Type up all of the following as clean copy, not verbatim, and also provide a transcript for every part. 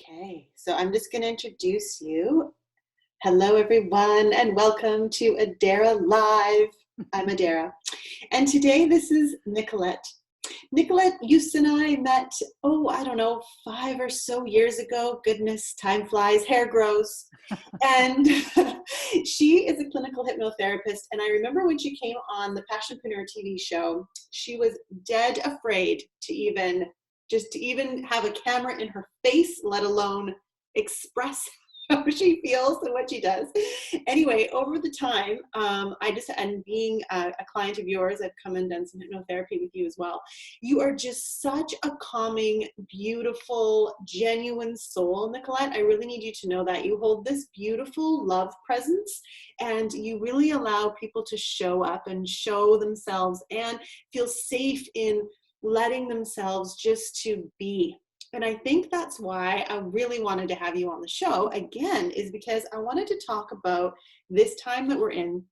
Okay, so I'm just going to introduce you. Hello, everyone, and welcome to Adara Live. I'm Adara, and today this is Nicolette. Nicolette, Eustace and I met, I don't know, 5 or so years ago. Goodness, time flies, hair grows. And she is a clinical hypnotherapist. And I remember when she came on the Passionpreneur TV show, she was dead afraid to even have a camera in her face, let alone express how she feels and what she does. Anyway, over the time, and being a client of yours, I've come and done some hypnotherapy with you as well. You are just such a calming, beautiful, genuine soul, Nicolette. I really need you to know that. You hold this beautiful love presence, and you really allow people to show up and show themselves and feel safe in letting themselves just to be. And I think that's why I really wanted to have you on the show again, is because I wanted to talk about this time that we're in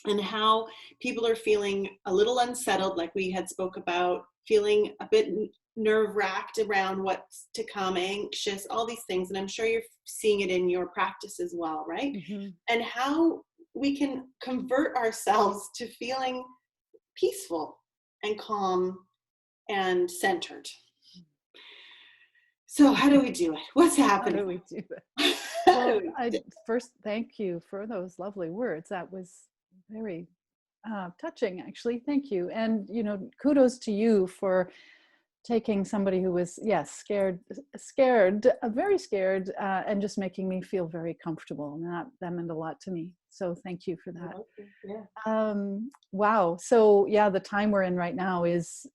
and how people are feeling a little unsettled, like we had spoke about, feeling a bit nerve-wracked around what's to come, anxious, all these things. And I'm sure you're seeing it in your practice as well, right? Mm-hmm. And how we can convert ourselves to feeling peaceful and calm and centered. So how do we do it? What's happening? How do we do it? Well, first, thank you for those lovely words. That was very touching, actually. Thank you. And, kudos to you for taking somebody who was, scared, very scared, and just making me feel very comfortable. And that meant a lot to me. So thank you for that. Yeah. Wow. So the time we're in right now is,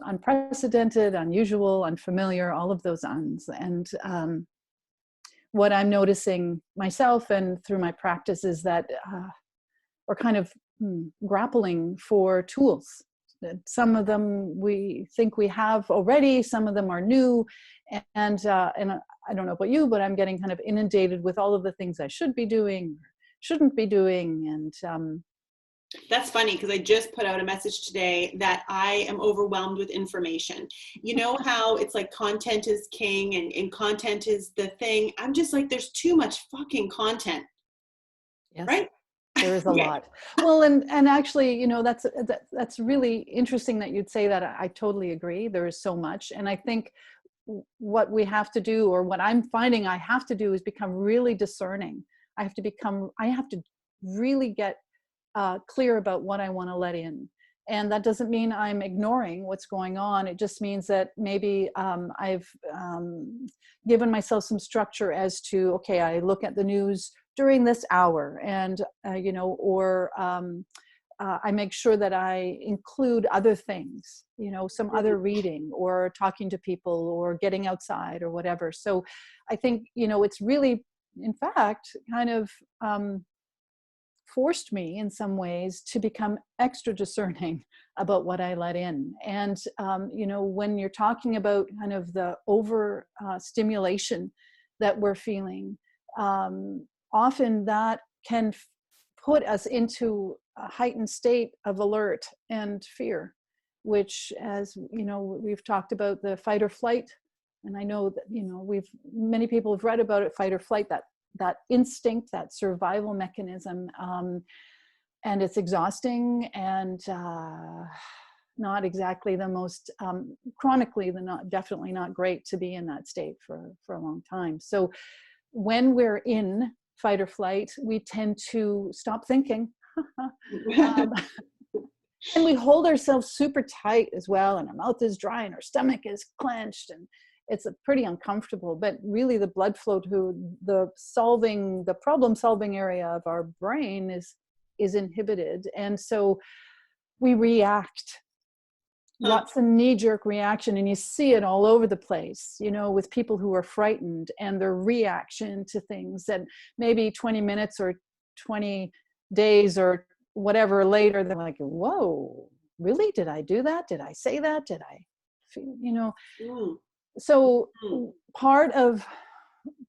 unprecedented, unusual, unfamiliar, all of those uns. And what I'm noticing myself and through my practice is that we're kind of grappling for tools. Some of them we think we have already, some of them are new. And I don't know about you, but I'm getting kind of inundated with all of the things I should be doing, shouldn't be doing. And that's funny, because I just put out a message today that I am overwhelmed with information. You know how it's like content is king and content is the thing. I'm just like, there's too much fucking content. Yes, right? There is a lot. Well, and actually, that's really interesting that you'd say that. I totally agree. There is so much. And I think what we have to do, or what I'm finding I have to do, is become really discerning. I have to really get clear about what I want to let in. And that doesn't mean I'm ignoring what's going on. It just means that maybe I've given myself some structure as to, okay, I look at the news during this hour, and, I make sure that I include other things, some other reading or talking to people or getting outside or whatever. So I think, it's really, in fact, kind of forced me in some ways to become extra discerning about what I let in. And, when you're talking about kind of the over stimulation that we're feeling, often that can put us into a heightened state of alert and fear, which, as we've talked about, the fight or flight. And I know that, many people have read about it, fight or flight, that instinct, that survival mechanism, and it's exhausting and not exactly the most chronically, definitely not great to be in that state for a long time. So when we're in fight or flight, we tend to stop thinking, and we hold ourselves super tight as well, and our mouth is dry and our stomach is clenched, and it's pretty uncomfortable. But really, the blood flow to the problem solving area of our brain is inhibited, and so we react. Lots of knee-jerk reaction, and you see it all over the place, with people who are frightened and their reaction to things that maybe 20 minutes or 20 days or whatever later, they're like, whoa, really? Did I do that? Did I say that? Did I feel, So part of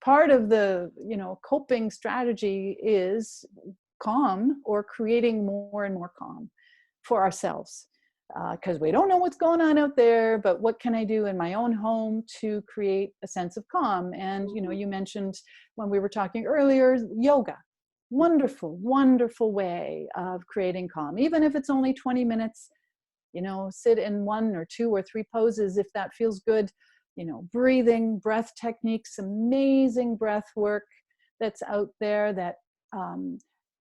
the, coping strategy is calm, or creating more and more calm for ourselves. because we don't know what's going on out there, but what can I do in my own home to create a sense of calm? And, you know, you mentioned when we were talking earlier, yoga. Wonderful, wonderful way of creating calm. Even if it's only 20 minutes, you know, sit in 1 or 2 or 3 poses if that feels good. You know, breathing, breath techniques, amazing breath work that's out there that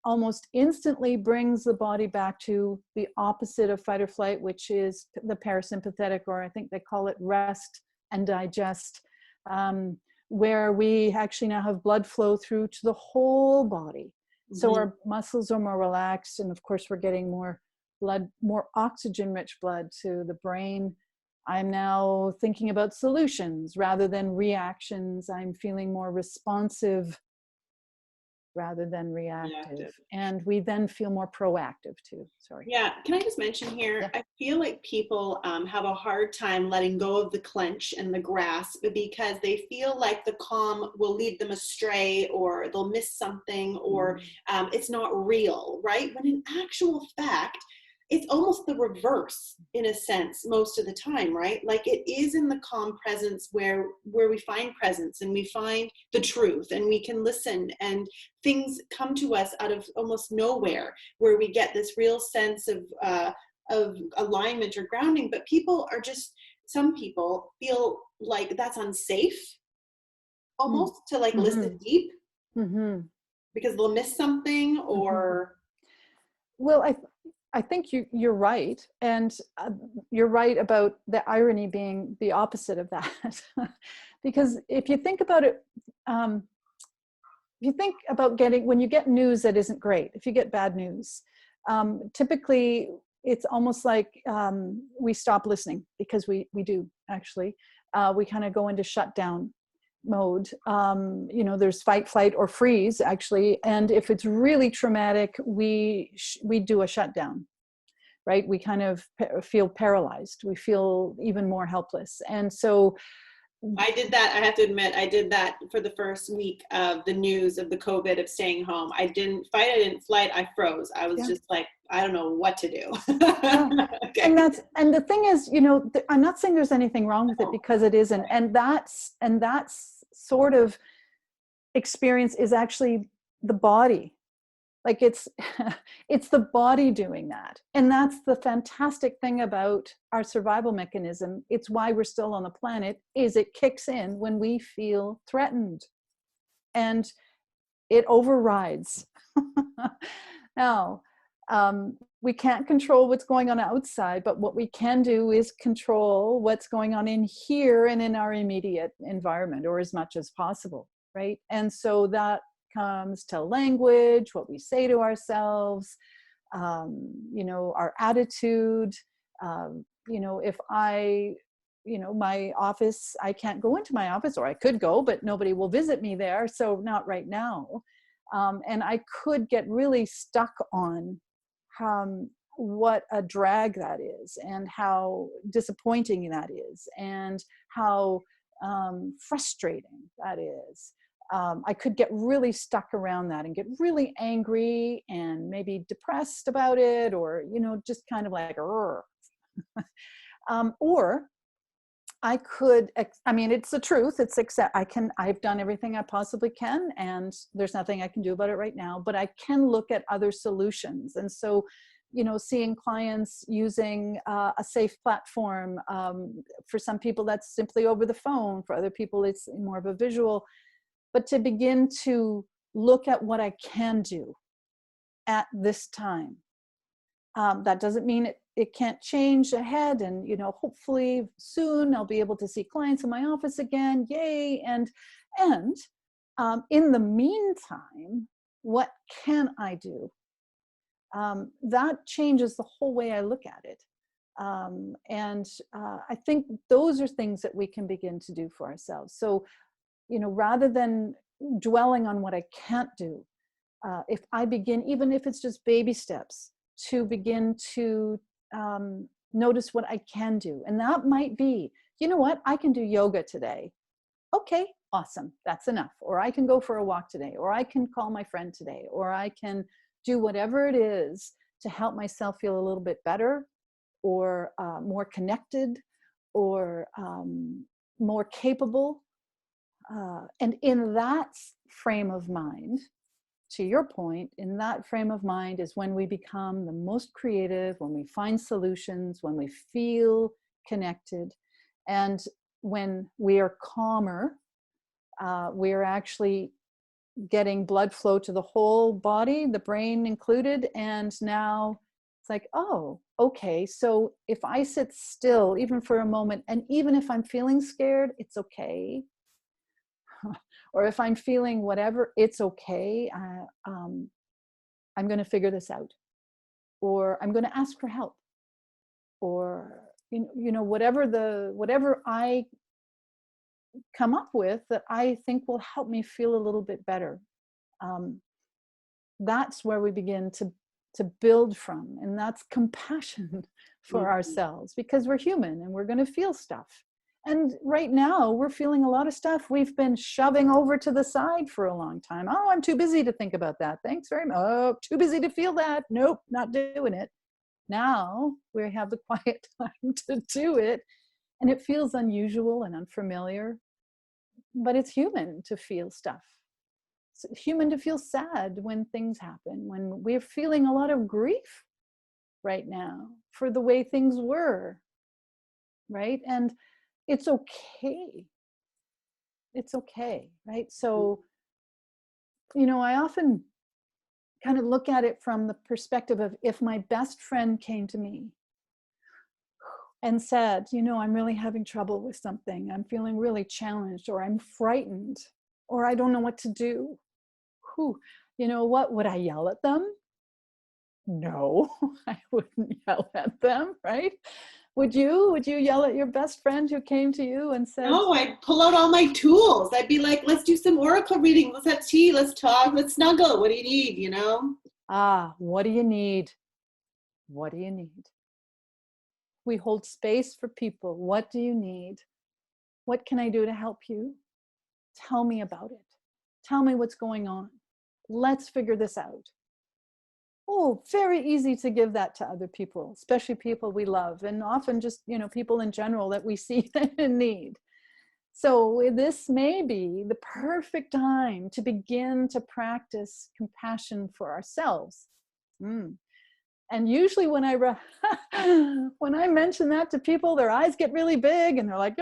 almost instantly brings the body back to the opposite of fight or flight, which is the parasympathetic, or I think they call it rest and digest, where we actually now have blood flow through to the whole body. So our muscles are more relaxed, and of course we're getting more blood, more oxygen-rich blood to the brain. I'm now thinking about solutions rather than reactions. I'm feeling more responsive rather than reactive. And we then feel more proactive too. Sorry. Yeah, can I just mention here, Yeah. I feel like people have a hard time letting go of the clench and the grasp because they feel like the calm will lead them astray, or they'll miss something, or it's not real, right? When in actual fact, it's almost the reverse in a sense most of the time, right? Like it is in the calm presence where we find presence and we find the truth and we can listen, and things come to us out of almost nowhere, where we get this real sense of alignment or grounding. But people are just, some people feel like that's unsafe almost to like listen deep because they'll miss something or. Well, I think you're right. And you're right about the irony being the opposite of that. Because if you think about it, if you think about when you get news that isn't great, if you get bad news, typically it's almost like we stop listening, because we do actually. We kind of go into shutdown mode. You know, there's fight, flight, or freeze actually. And if it's really traumatic, we do a shutdown, right? We kind of feel paralyzed. We feel even more helpless. And so I did that. I have to admit, I did that for the first week of the news of the COVID, of staying home. I didn't fight. I didn't flight. I froze. I was just like, I don't know what to do. Okay. And the thing is, you know, I'm not saying there's anything wrong with it, because it isn't. And that's sort of experience is actually the body. Like it's the body doing that. And that's the fantastic thing about our survival mechanism. It's why we're still on the planet, is it kicks in when we feel threatened and it overrides. Now, we can't control what's going on outside, but what we can do is control what's going on in here and in our immediate environment, or as much as possible, right? And so that comes to language, what we say to ourselves, you know, our attitude. You know, if my office, I can't go into my office, or I could go, but nobody will visit me there. So not right now. And I could get really stuck on what a drag that is, and how disappointing that is, and how frustrating that is. I could get really stuck around that and get really angry and maybe depressed about it, or, you know, just kind of like, or I could, I mean, it's the truth. It's I've done everything I possibly can, and there's nothing I can do about it right now, but I can look at other solutions. And so, you know, seeing clients using a safe platform. For some people, that's simply over the phone. For other people, it's more of a visual. But to begin to look at what I can do at this time. That doesn't mean it can't change ahead. And, you know, hopefully soon I'll be able to see clients in my office again. Yay. And in the meantime, what can I do? That changes the whole way I look at it. I think those are things that we can begin to do for ourselves. So, you know, rather than dwelling on what I can't do, if I begin, even if it's just baby steps, to begin to notice what I can do. And that might be, you know what, I can do yoga today. Okay, awesome, that's enough. Or I can go for a walk today, or I can call my friend today, or I can do whatever it is to help myself feel a little bit better or more connected, or more capable. And in that frame of mind, to your point, in that frame of mind is when we become the most creative, when we find solutions, when we feel connected. And when we are calmer, we are actually getting blood flow to the whole body, the brain included. And now it's like, oh, okay. So if I sit still, even for a moment, and even if I'm feeling scared, it's okay. Or if I'm feeling whatever, it's okay. I'm going to figure this out, or I'm going to ask for help, or whatever I come up with that I think will help me feel a little bit better. That's where we begin to build from, and that's compassion for ourselves, because we're human and we're going to feel stuff. And right now we're feeling a lot of stuff we've been shoving over to the side for a long time. Oh, I'm too busy to think about that. Thanks very much. Oh, too busy to feel that. Nope, not doing it. Now we have the quiet time to do it. And it feels unusual and unfamiliar, but it's human to feel stuff. It's human to feel sad when things happen, when we're feeling a lot of grief right now for the way things were, right? And it's okay. It's okay, right? So, I often kind of look at it from the perspective of, if my best friend came to me and said, I'm really having trouble with something, I'm feeling really challenged, or I'm frightened, or I don't know what to do. What would I yell at them? No, I wouldn't yell at them, right? Would you yell at your best friend who came to you and said, no, I'd pull out all my tools. I'd be like, let's do some oracle reading. Let's have tea. Let's talk. Let's snuggle. What do you need? What do you need? What do you need? We hold space for people. What do you need? What can I do to help you? Tell me about it. Tell me what's going on. Let's figure this out. Oh, very easy to give that to other people, especially people we love, and often just, people in general that we see in need. So this may be the perfect time to begin to practice compassion for ourselves. And usually when I mention that to people, their eyes get really big and they're like,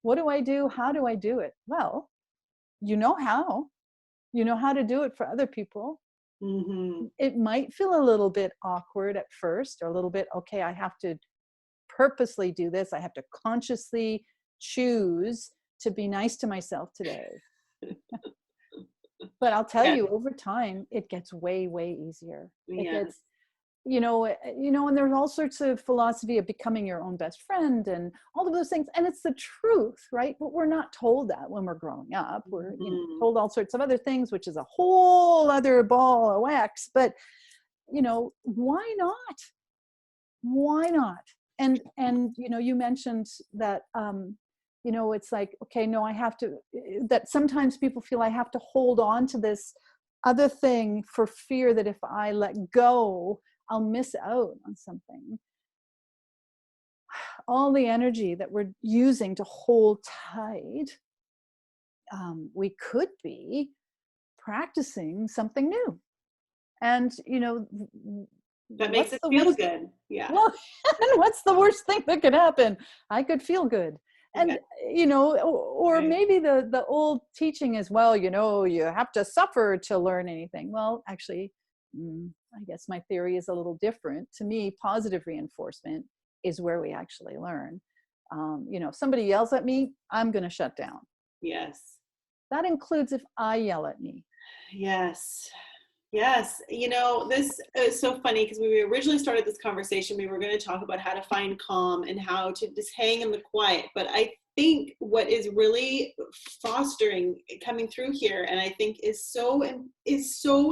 what do I do? How do I do it? Well, you know how. You know how to do it for other people. It might feel a little bit awkward at first, or a little bit, okay, I have to purposely do this. I have to consciously choose to be nice to myself today. But I'll tell you, over time, it gets way, way easier. It gets, and there's all sorts of philosophy of becoming your own best friend and all of those things. And it's the truth, right? But we're not told that when we're growing up. We're told all sorts of other things, which is a whole other ball of wax. But, why not? Why not? And you mentioned that, it's like, okay, no, I have to, that sometimes people feel I have to hold on to this other thing for fear that if I let go, I'll miss out on something. All the energy that we're using to hold tight, we could be practicing something new. And, that makes it feel good. Yeah. Well, what's the worst thing that could happen? I could feel good. And, or maybe the old teaching is, well, you have to suffer to learn anything. Well, actually, I guess my theory is a little different. To me, positive reinforcement is where we actually learn. If somebody yells at me, I'm going to shut down. Yes. That includes if I yell at me. Yes. Yes. This is so funny, because when we originally started this conversation, we were going to talk about how to find calm and how to just hang in the quiet. But I think what is really fostering coming through here, and I think is so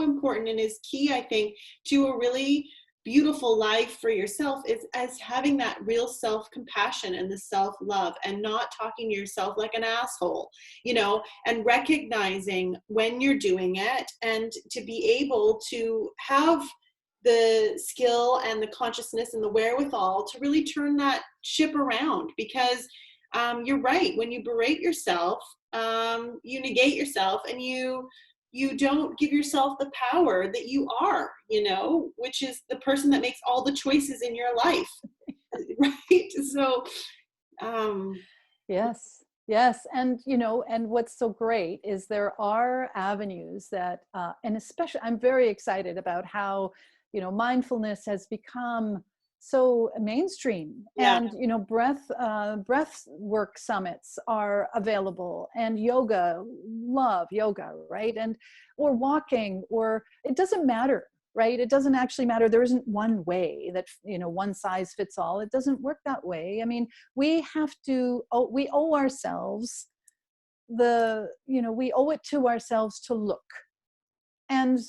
important and is key, I think, to a really beautiful life for yourself, is as having that real self-compassion and the self-love, and not talking to yourself like an asshole, and recognizing when you're doing it, and to be able to have the skill and the consciousness and the wherewithal to really turn that ship around. Because you're right, when you berate yourself, you negate yourself, and you don't give yourself the power that you are, which is the person that makes all the choices in your life. Right? So Yes. And, and what's so great is there are avenues that, and especially I'm very excited about how, mindfulness has become so mainstream, yeah. and, breath work summits are available, and love yoga, right? Or walking, or it doesn't matter. Right? It doesn't actually matter. There isn't one way that, one size fits all. It doesn't work that way. I mean, we owe ourselves we owe it to ourselves to look. And,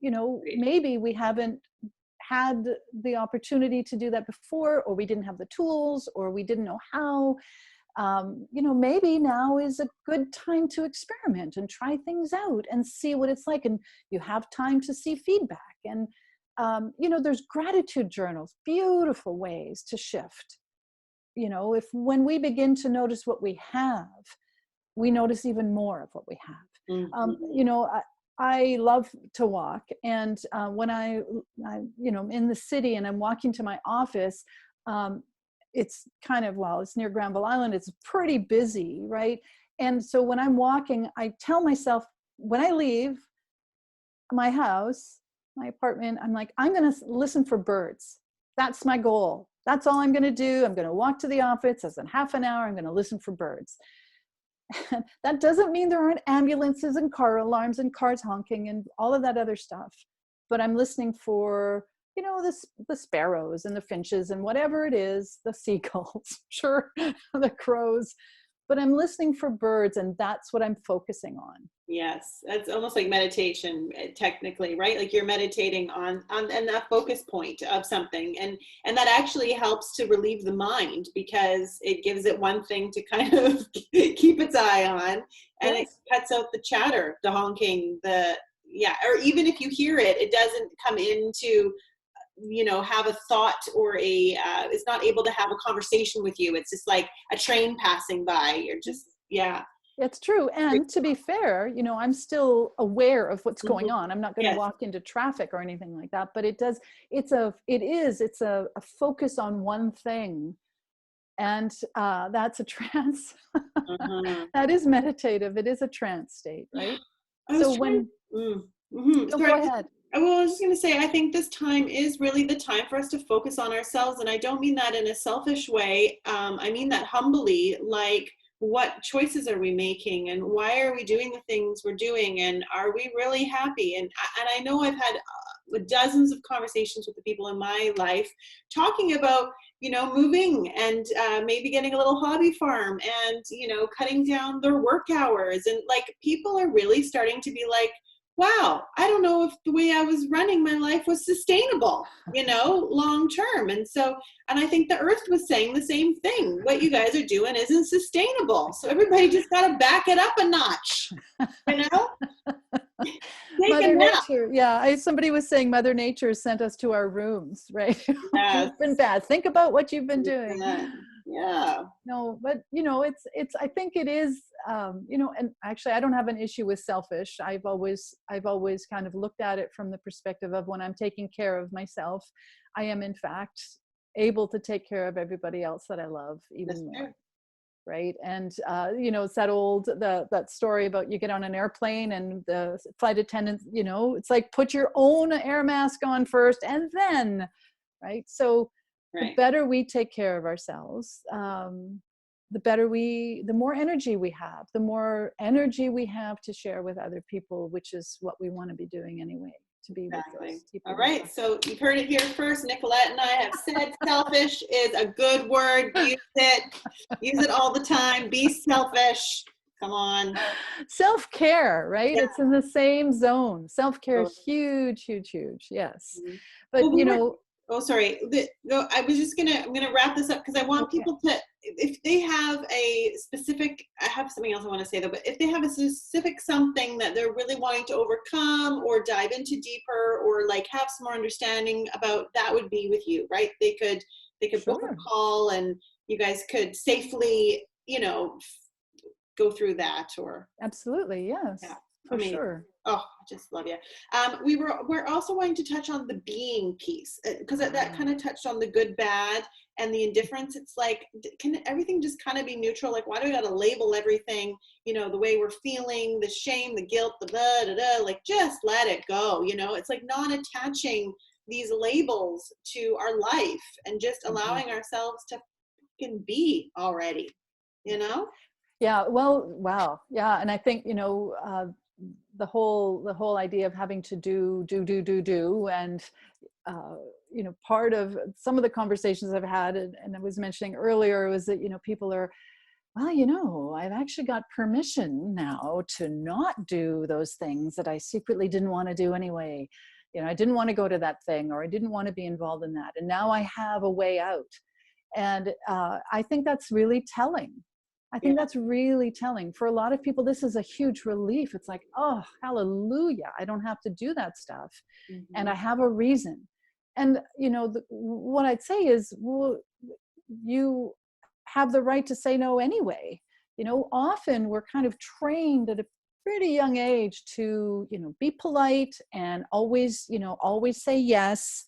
maybe we haven't had the opportunity to do that before, or we didn't have the tools, or we didn't know how. Maybe now is a good time to experiment and try things out and see what it's like. And you have time to see feedback. And, there's gratitude journals, beautiful ways to shift. When we begin to notice what we have, we notice even more of what we have. Mm-hmm. I love to walk. And when I in the city and I'm walking to my office, it's kind of, it's near Granville Island. It's pretty busy, right? And so when I'm walking, I tell myself, when I leave my house, my apartment, I'm like, I'm going to listen for birds. That's my goal. That's all I'm going to do. I'm going to walk to the office. As in half an hour, I'm going to listen for birds. That doesn't mean there aren't ambulances and car alarms and cars honking and all of that other stuff. But I'm listening for, the sparrows and the finches and whatever it is, the seagulls, sure, the crows. But I'm listening for birds, and that's what I'm focusing on. Yes, it's almost like meditation, technically, right? Like you're meditating on and that focus point of something, and that actually helps to relieve the mind, because it gives it one thing to kind of keep its eye on, and Yes. it cuts out the chatter, the honking, or even if you hear it, it doesn't come into have a thought, or it's not able to have a conversation with you. It's just like a train passing by. You're just, yeah. It's true. And to be fair, I'm still aware of what's going Mm-hmm. on. I'm not going to walk into traffic or anything like that, but it's a focus on one thing. And that's a trance. Mm-hmm. That is meditative. It is a trance state, right? So when, mm-hmm. go ahead. I was just going to say, I think this time is really the time for us to focus on ourselves. And I don't mean that in a selfish way. I mean that humbly, like, what choices are we making, and why are we doing the things we're doing, and are we really happy? And I know I've had dozens of conversations with the people in my life talking about, moving and maybe getting a little hobby farm, and, cutting down their work hours. And like, people are really starting to be like, wow, I don't know if the way I was running my life was sustainable, long term. And I think the earth was saying the same thing. What you guys are doing isn't sustainable. So everybody just got to back it up a notch, Mother Nature. Yeah. Somebody was saying Mother Nature sent us to our rooms, right? Yes. You've been bad. Think about what you've been doing. Yeah. No, but I think it is, and actually I don't have an issue with selfish. I've always kind of looked at it from the perspective of, when I'm taking care of myself, I am in fact able to take care of everybody else that I love even more. True. Right. And, it's that story about, you get on an airplane and the flight attendant, it's like, put your own air mask on first and then, right. So the better we take care of ourselves, the more energy we have, to share with other people, which is what we want to be doing anyway, to be with those people. All right. So you've heard it here first. Nicolette and I have said selfish is a good word. Use it all the time. Be selfish. Come on. Self-care, right? Yeah. It's in the same zone. Self-care is huge, huge, huge. Yes. But Oh, sorry. I'm going to wrap this up, because I want people if they have a specific, I have something else I want to say though, but if they have a specific something that they're really wanting to overcome or dive into deeper or like have some more understanding about, that would be with you, right? They could book a Sure. call and you guys could safely, go through that. Or Absolutely. yeah, Yes, for amazing. sure. Oh, I just love you. We're also going to touch on the being piece because that kind Ah, of touched on the good, bad, and the indifference. It's like, can everything just kind of be neutral? Like, why do we got to label everything? The way we're feeling, the shame, the guilt, the blah, da, da, like just let it go. It's like not attaching these labels to our life and just mhm. allowing ourselves to fucking be already. You know? Yeah, well, wow. Yeah, and I think, the whole idea of having to do, and uh, part of some of the conversations I've had, and I was mentioning earlier, was that people are, well, I've actually got permission now to not do those things that I secretly didn't want to do anyway. I didn't want to go to that thing, or I didn't want to be involved in that, and now I have a way out. And I think that's really telling. I Yeah. think that's really telling. For a lot of people, this is a huge relief. It's like, oh, hallelujah, I don't have to do that stuff. And Hmm. I have a reason. And, what I'd say is, well, you have the right to say no anyway. Often we're kind of trained at a pretty young age to, be polite and always say yes,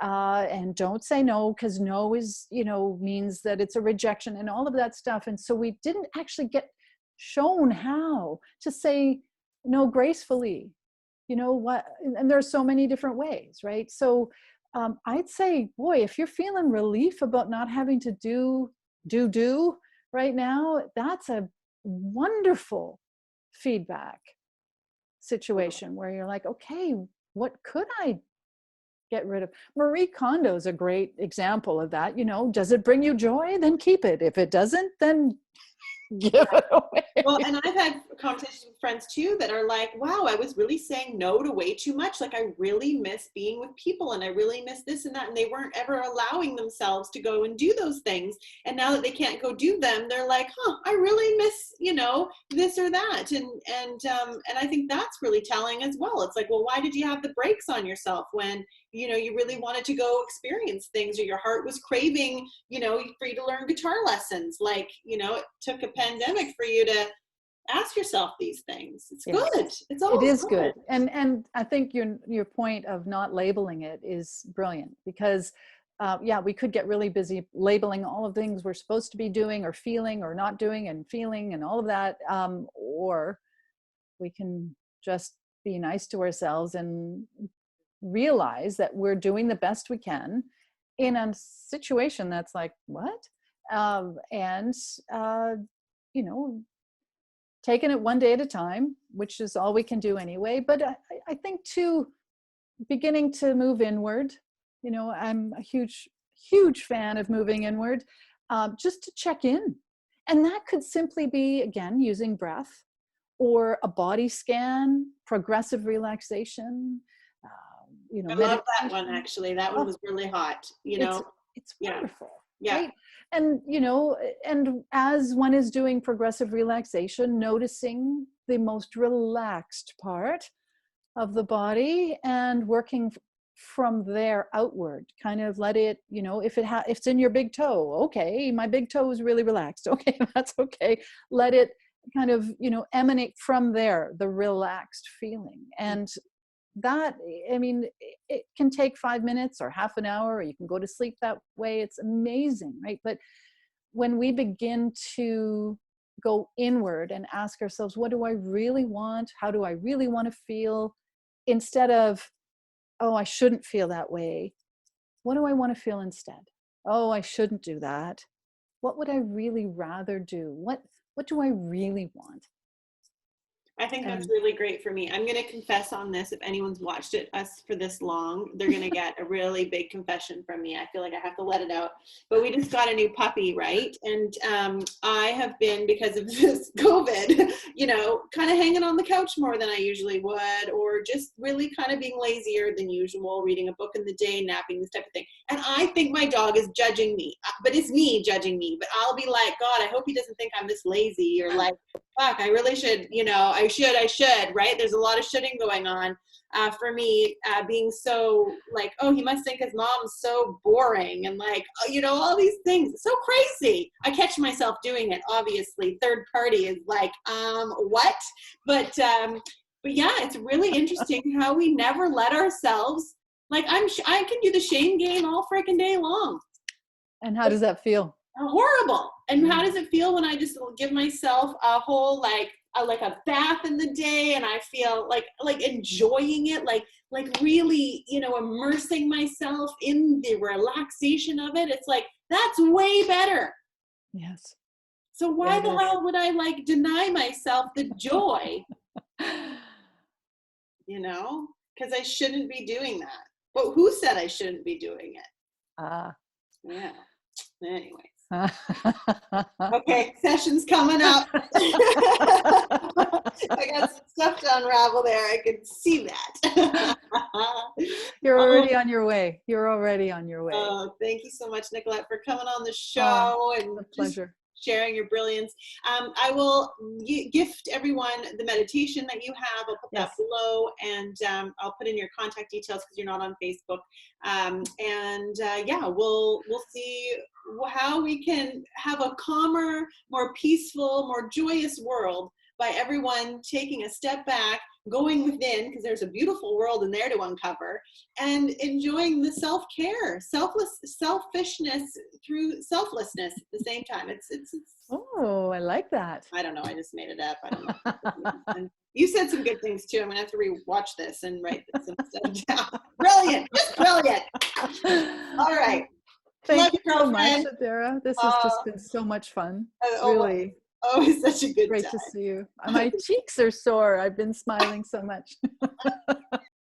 and don't say no, because no is means that it's a rejection and all of that stuff. And so we didn't actually get shown how to say no gracefully. What? And there's so many different ways, right? So I'd say, boy, if you're feeling relief about not having to do right now, that's a wonderful feedback situation where you're like, okay, what could I get rid of? Marie Kondo is a great example of that. Does it bring you joy? Then keep it. If it doesn't, then give it Well, away. and I've had conversations with friends too that are like, wow, I was really saying no to way too much. Like, I really miss being with people and I really miss this and that. And they weren't ever allowing themselves to go and do those things. And now that they can't go do them, they're like, huh, I really miss, this or that. And I think that's really telling as well. It's like, well, why did you have the brakes on yourself when, you really wanted to go experience things, or your heart was craving, for you to learn guitar lessons? Like, it took a pandemic for you to ask yourself these things. It's Yes, good. It's it all is good. good. And I think your point of not labeling it is brilliant, because yeah, we could get really busy labeling all of the things we're supposed to be doing or feeling or not doing and feeling and all of that, or we can just be nice to ourselves and realize that we're doing the best we can in a situation that's like, what? And you know taking it one day at a time, which is all we can do anyway. But I think too, beginning to move inward. I'm a huge fan of moving inward, just to check in. And that could simply be, again, using breath or a body scan, progressive relaxation, I love that one, meditation. actually. That one Oh, was really hot, it's it's Yeah. wonderful, Yeah. right? And and as one is doing progressive relaxation, noticing the most relaxed part of the body and working from there outward. Kind of let it, if it's in your big toe, okay, my big toe is really relaxed. Okay, that's okay. Let it kind of emanate from there, the relaxed feeling. And that, I mean, it can take 5 minutes or half an hour, or you can go to sleep that way. It's amazing, right? But when we begin to go inward and ask ourselves, what do I really want? How do I really want to feel? Instead of, oh, I shouldn't feel that way. What do I want to feel instead? Oh, I shouldn't do that. What would I really rather do? What do I really want? I think that's And really great for me. I'm going to confess on this. If anyone's watched us for this long, they're going to get a really big confession from me. I feel like I have to let it out. But we just got a new puppy, right? And I have been, because of this COVID, kind of hanging on the couch more than I usually would, or just really kind of being lazier than usual, reading a book in the day, napping, this type of thing. And I think my dog is judging me, but it's me judging me. But I'll be like, God, I hope he doesn't think I'm this lazy, or like, fuck, I really should, I should, right? There's a lot of shoulding going on for me, being so like, oh, he must think his mom's so boring, and like, all these things. It's so crazy. I catch myself doing it, obviously. Third party is like, what? But yeah, it's really interesting how we never let ourselves, like, I can do the shame game all freaking day long. and how does that feel? Horrible. And how does it feel when I just give myself a whole like a bath in the day, and I feel like enjoying it, like really, immersing myself in the relaxation of it. It's like, that's way better. Yes. So why the hell would I like deny myself the joy? Because I shouldn't be doing that. But who said I shouldn't be doing it? Yeah. Anyways. Okay, session's coming up. I got some stuff to unravel there. I could see that. You're already on your way. You're already on your way. Oh, thank you so much, Nicolette, for coming on the show and a pleasure. Sharing your brilliance. I will gift everyone the meditation that you have. I'll put that below, and I'll put in your contact details because you're not on Facebook. We'll see how we can have a calmer, more peaceful, more joyous world by everyone taking a step back, going within, because there's a beautiful world in there to uncover, and enjoying the self-care, selfishness through selflessness at the same time. It's Oh, I like that. I don't know. I just made it up. I don't know. You said some good things too. I'm gonna have to rewatch this and write some stuff down. Brilliant, just brilliant. All right. Thank you so much, Adara. This has just been so much fun. Really. Always such a good Great time. to see you. My cheeks are sore. I've been smiling so much.